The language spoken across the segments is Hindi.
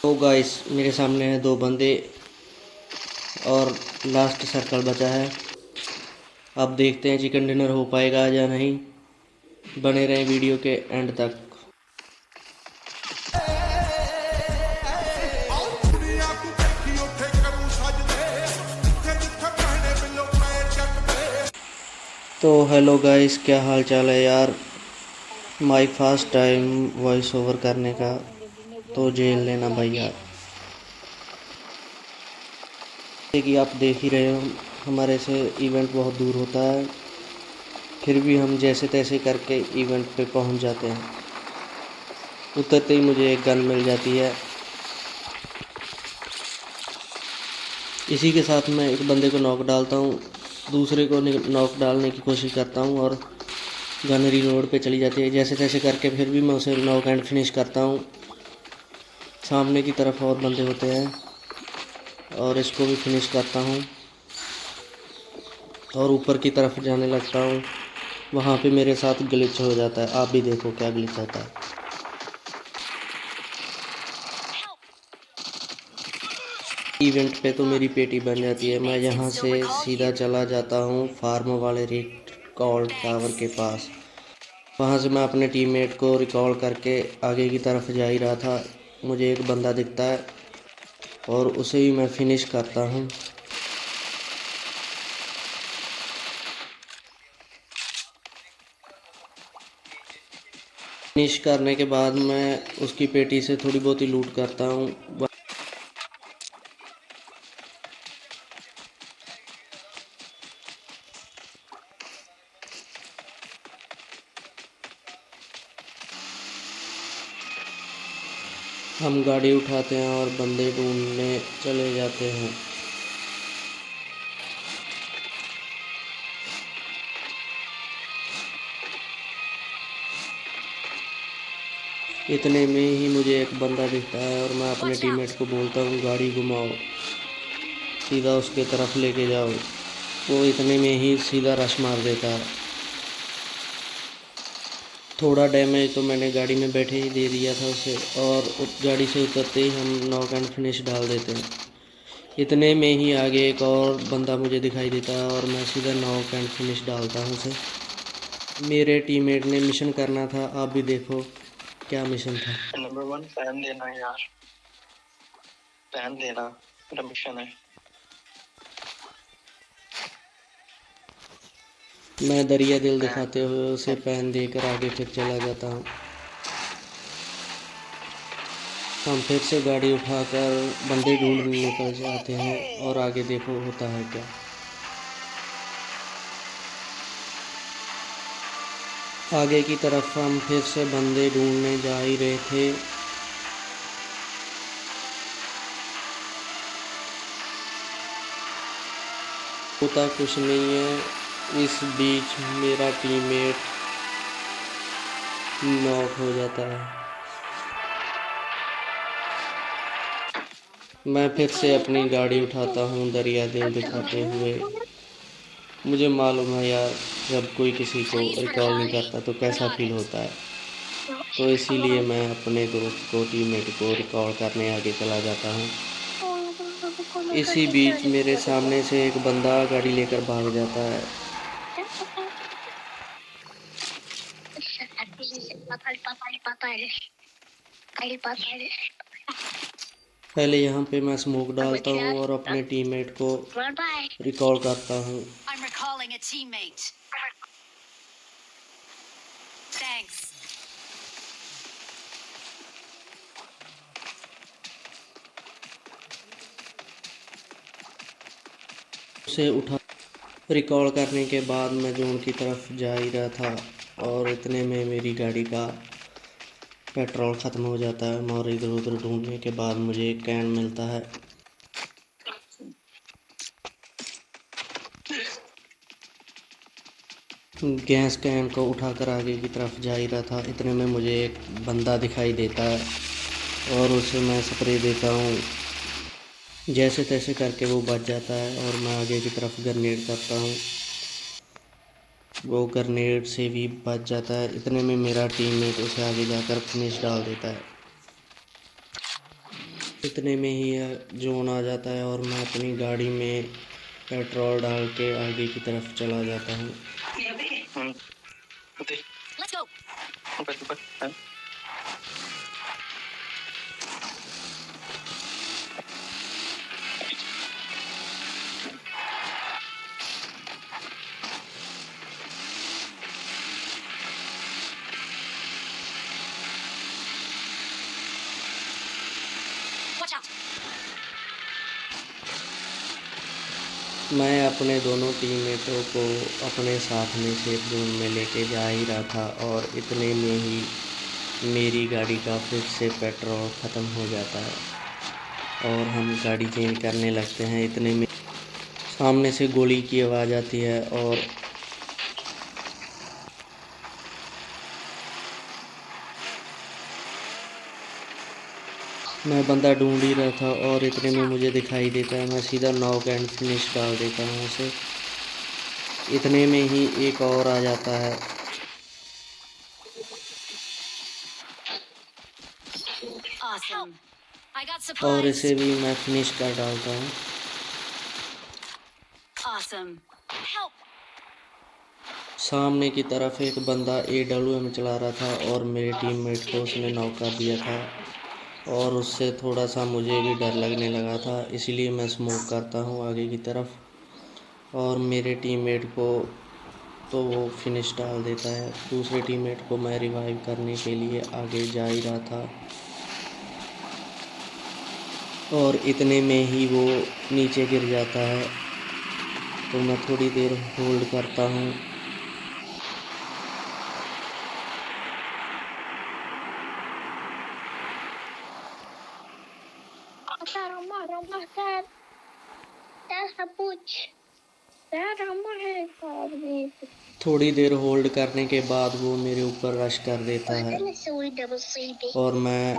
तो गाइस मेरे सामने है दो बंदे और लास्ट सर्कल बचा है। अब देखते हैं चिकन डिनर हो पाएगा या नहीं। बने रहें वीडियो के एंड तक। तो हेलो गाइस, क्या हाल चाल है यार। My first time voice over करने का, तो झेल लेना भैया। कि आप देख ही रहे हो हमारे से इवेंट बहुत दूर होता है, फिर भी हम जैसे तैसे करके इवेंट पे पहुंच जाते हैं। उतरते ही मुझे एक गन मिल जाती है। इसी के साथ मैं एक बंदे को नॉक डालता हूँ, दूसरे को नॉक डालने की कोशिश करता हूँ और गन रीलोड पे चली जाती है। जैसे तैसे करके फिर भी मैं उसे नॉक एंड फिनिश करता हूँ। सामने की तरफ और बंदे होते हैं और इसको भी फिनिश करता हूँ और ऊपर की तरफ जाने लगता हूँ। वहाँ पे मेरे साथ ग्लिच हो जाता है। आप भी देखो क्या ग्लिच होता है। इवेंट पे तो मेरी पेटी बन जाती है। मैं यहाँ से सीधा चला जाता हूँ फार्म वाले रिकॉल टावर के पास। वहाँ से मैं अपने टीममेट को रिकॉल करके आगे की तरफ जा ही रहा था। मुझे एक बंदा दिखता है और उसे ही मैं फिनिश करता हूँ। फिनिश करने के बाद मैं उसकी पेटी से थोड़ी बहुत ही लूट करता हूँ। हम गाड़ी उठाते हैं और बंदे ढूंढने चले जाते हैं। इतने में ही मुझे एक बंदा दिखता है और मैं अपने टीममेट को बोलता हूँ गाड़ी घुमाओ, सीधा उसके तरफ लेके जाओ। वो इतने में ही सीधा रश मार देता है। थोड़ा डैमेज तो मैंने गाड़ी में बैठे ही दे दिया था उसे, और उस गाड़ी से उतरते ही हम नॉक एंड फिनिश डाल देते हैं। इतने में ही आगे एक और बंदा मुझे दिखाई देता है और मैं सीधा नॉक एंड फिनिश डालता हूँ उसे। मेरे टीममेट ने मिशन करना था, आप भी देखो क्या मिशन था। नंबर 1 पैन देना यार, पैन देना मेरा मिशन है। मैं दरिया दिल दिखाते हुए उसे पैन देकर आगे फिर चला जाता हूँ। हम फिर से गाड़ी उठाकर बंदे ढूंढने निकल जाते हैं और आगे देखो होता है क्या। आगे की तरफ हम फिर से बंदे ढूंढने जा ही रहे थे। होता कुछ नहीं है, इस बीच मेरा टीममेट नॉक हो जाता है। मैं फिर से अपनी गाड़ी उठाता हूँ दरिया दिल दिखाते हुए। मुझे मालूम है यार, जब कोई किसी को रिकॉल नहीं करता तो कैसा फील होता है। तो इसीलिए मैं अपने दोस्त को टीममेट को रिकॉल करने आगे चला जाता हूँ। इसी बीच मेरे सामने से एक बंदा गाड़ी लेकर भाग जाता है। पहले यहाँ पे मैं स्मोक डालता हूँ और अपने टीममेट को रिकॉल करता हूँ। उसे उठा रिकॉल करने के बाद मैं जोन की तरफ जा ही रहा था और इतने में मेरी गाड़ी का पेट्रोल ख़त्म हो जाता है और इधर उधर ढूंढने के बाद मुझे एक कैन मिलता है। गैस कैन को उठाकर आगे की तरफ जा ही रहा था। इतने में मुझे एक बंदा दिखाई देता है और उसे मैं स्प्रे देता हूँ। जैसे तैसे करके वो बच जाता है और मैं आगे की तरफ ग्रेनेड करता हूँ। वो ग्रेनेड से भी बच जाता है। इतने में मेरा टीममेट उसे आगे जाकर फिनिश डाल देता है। इतने में ही जोन आ जाता है और मैं अपनी गाड़ी में पेट्रोल डाल के आगे की तरफ चला जाता हूँ। मैं अपने दोनों टीममेटों को अपने साथ में सेफ जोन में लेके जा ही रहा था और इतने में ही मेरी गाड़ी का फिर से पेट्रोल ख़त्म हो जाता है और हम गाड़ी चेंज करने लगते हैं। इतने में सामने से गोली की आवाज़ आती है और मैं बंदा ढूंढ ही रहा था और इतने में मुझे दिखाई देता है। मैं सीधा नॉक एंड फिनिश डाल देता हूँ उसे। इतने में ही एक और आ जाता है और इसे भी मैं फिनिश कर डालता हूँ। सामने की तरफ एक बंदा AWM चला रहा था और मेरे टीममेट को उसने नॉक कर दिया था और उससे थोड़ा सा मुझे भी डर लगने लगा था, इसलिए मैं स्मोक करता हूँ आगे की तरफ और मेरे टीममेट को तो वो फिनिश डाल देता है। दूसरे टीममेट को मैं रिवाइव करने के लिए आगे जा ही रहा था और इतने में ही वो नीचे गिर जाता है, तो मैं थोड़ी देर होल्ड करता हूँ। थोड़ी देर होल्ड करने के बाद वो मेरे ऊपर रश कर देता है और मैं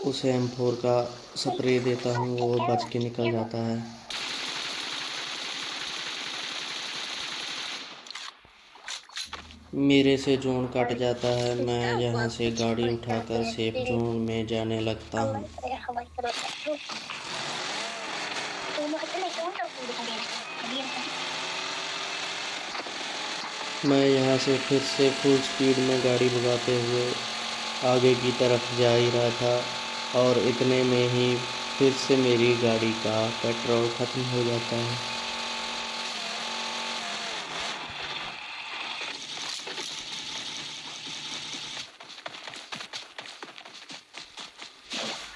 उसे M4 का स्प्रे देता हूँ, वो बच के निकल जाता है। मेरे से जोन कट जाता है। मैं यहाँ से गाड़ी उठाकर सेफ जोन में जाने लगता हूँ। मैं यहाँ से फिर से फुल स्पीड में गाड़ी भगाते हुए आगे की तरफ जा ही रहा था और इतने में ही फिर से मेरी गाड़ी का पेट्रोल ख़त्म हो जाता है।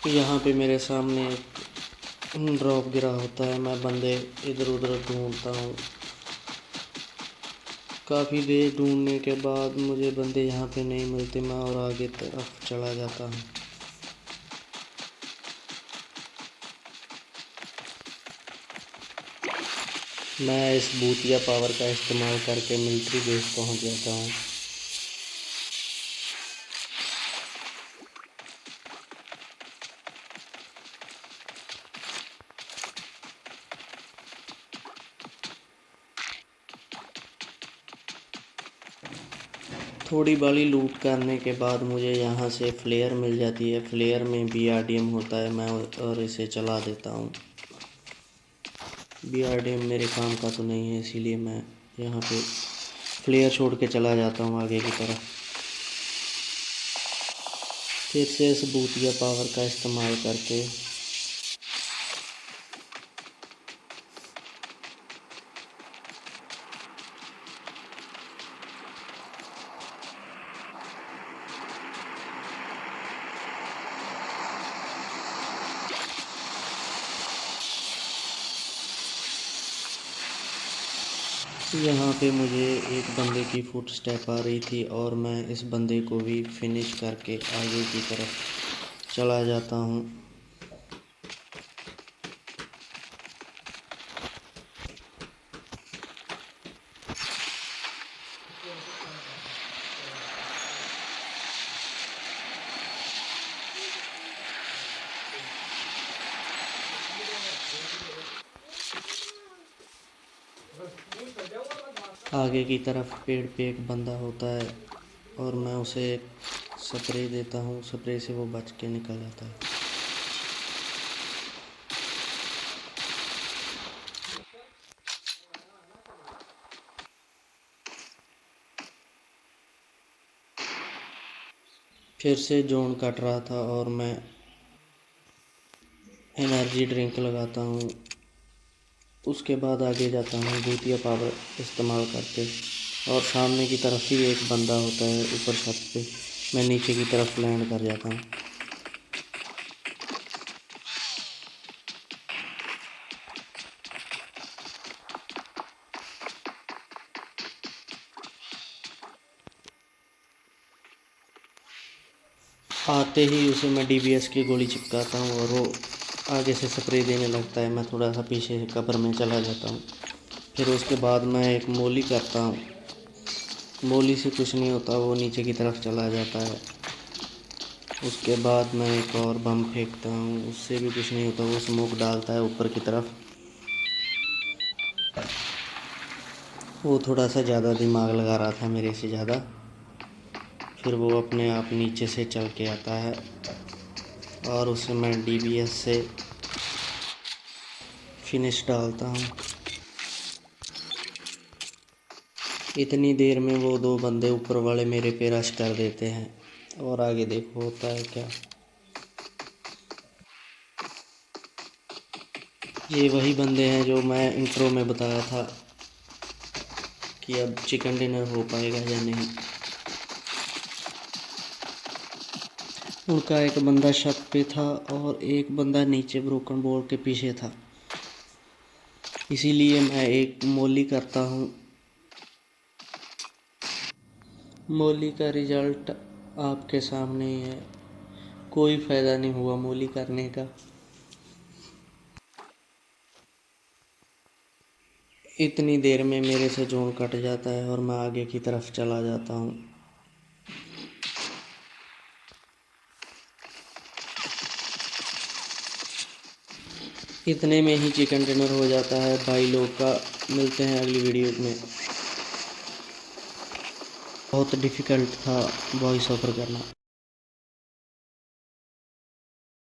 यहाँ पे मेरे सामने ड्रॉप गिरा होता है। मैं बंदे इधर उधर ढूंढता हूँ। काफ़ी देर ढूंढने के बाद मुझे बंदे यहाँ पे नहीं मिलते, मैं और आगे तरफ चला जाता हूँ। मैं इस भूतिया पावर का इस्तेमाल करके मिलिट्री बेस पहुँच जाता हूँ। थोड़ी बाली लूट करने के बाद मुझे यहाँ से फ्लेयर मिल जाती है। फ्लेयर में BRDM होता है, मैं और इसे चला देता हूँ। BRDM मेरे काम का तो नहीं है, इसीलिए मैं यहाँ पे फ्लेयर छोड़ के चला जाता हूँ आगे की तरफ। फिर से इस भूतिया पावर का इस्तेमाल करके यहाँ पे मुझे एक बंदे की फुट स्टेप आ रही थी और मैं इस बंदे को भी फिनिश करके आगे की तरफ चला जाता हूँ। आगे की तरफ पेड़ पे एक बंदा होता है और मैं उसे स्प्रे देता हूँ। स्प्रे से वो बच के निकल जाता है। फिर से जोन कट रहा था और मैं एनर्जी ड्रिंक लगाता हूँ। उसके बाद आगे जाता हूँ भूतिया पावर इस्तेमाल करके, और सामने की तरफ ही एक बंदा होता है ऊपर छत पे। मैं नीचे की तरफ लैंड कर जाता हूँ। आते ही उसे मैं डीबीएस की गोली चिपकाता हूँ और वो आगे से स्प्रे देने लगता है। मैं थोड़ा सा पीछे कब्र में चला जाता हूँ। फिर उसके बाद मैं एक मोली करता हूँ। मोली से कुछ नहीं होता, वो नीचे की तरफ चला जाता है। उसके बाद मैं एक और बम फेंकता हूँ, उससे भी कुछ नहीं होता, वो स्मोक डालता है ऊपर की तरफ। वो थोड़ा सा ज़्यादा दिमाग लगा रहा था मेरे से ज़्यादा। फिर वो अपने आप नीचे से चल के आता है और उसे मैं डीबीएस से फिनिश डालता हूँ। इतनी देर में वो दो बंदे ऊपर वाले मेरे पे रश कर देते हैं और आगे देखो होता है क्या। ये वही बंदे हैं जो मैं इंट्रो में बताया था कि अब चिकन डिनर हो पाएगा या नहीं। उनका एक बंदा छत पे था और एक बंदा नीचे ब्रोकन बोर्ड के पीछे था। इसीलिए मैं एक मोली करता हूँ। मोली का रिजल्ट आपके सामने ही है। कोई फ़ायदा नहीं हुआ मोली करने का। इतनी देर में मेरे से जोन कट जाता है और मैं आगे की तरफ चला जाता हूँ। इतने में ही चिकन डिनर हो जाता है भाई लोग का। मिलते हैं अगली वीडियो में। बहुत डिफ़िकल्ट था वॉइस ओवर करना।